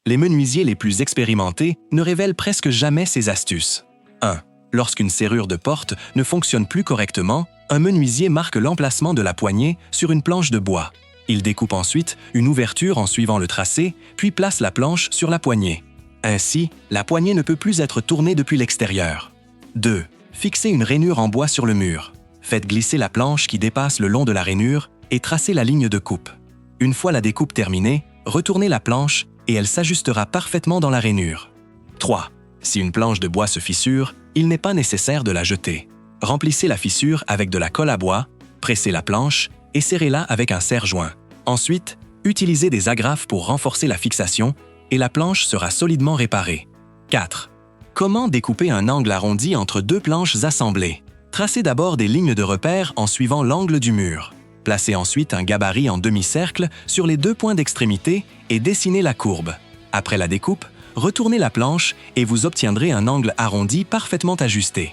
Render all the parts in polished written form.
Les menuisiers les plus expérimentés ne révèlent presque jamais ces astuces. 1. Lorsqu'une serrure de porte ne fonctionne plus correctement, un menuisier marque l'emplacement de la poignée sur une planche de bois. Il découpe ensuite une ouverture en suivant le tracé, puis place la planche sur la poignée. Ainsi, la poignée ne peut plus être tournée depuis l'extérieur. 2. Fixez une rainure en bois sur le mur. Faites glisser la planche qui dépasse le long de la rainure et tracez la ligne de coupe. Une fois la découpe terminée, retournez la planche et elle s'ajustera parfaitement dans la rainure. 3. Si une planche de bois se fissure, il n'est pas nécessaire de la jeter. Remplissez la fissure avec de la colle à bois, pressez la planche et serrez-la avec un serre-joint. Ensuite, utilisez des agrafes pour renforcer la fixation et la planche sera solidement réparée. 4. Comment découper un angle arrondi entre deux planches assemblées? Tracez d'abord des lignes de repère en suivant l'angle du mur. Placez ensuite un gabarit en demi-cercle sur les deux points d'extrémité et dessinez la courbe. Après la découpe, retournez la planche et vous obtiendrez un angle arrondi parfaitement ajusté.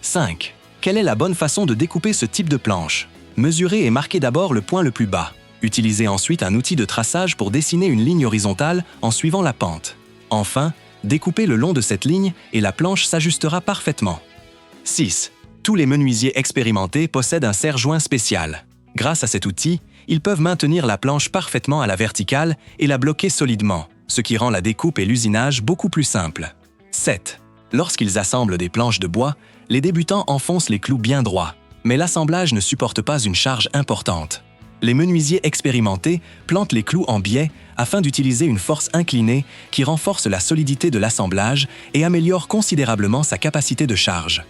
5. Quelle est la bonne façon de découper ce type de planche? Mesurez et marquez d'abord le point le plus bas. Utilisez ensuite un outil de traçage pour dessiner une ligne horizontale en suivant la pente. Enfin, découpez le long de cette ligne et la planche s'ajustera parfaitement. 6. Tous les menuisiers expérimentés possèdent un serre-joint spécial. Grâce à cet outil, ils peuvent maintenir la planche parfaitement à la verticale et la bloquer solidement, ce qui rend la découpe et l'usinage beaucoup plus simples. 7. Lorsqu'ils assemblent des planches de bois, les débutants enfoncent les clous bien droits, mais l'assemblage ne supporte pas une charge importante. Les menuisiers expérimentés plantent les clous en biais afin d'utiliser une force inclinée qui renforce la solidité de l'assemblage et améliore considérablement sa capacité de charge.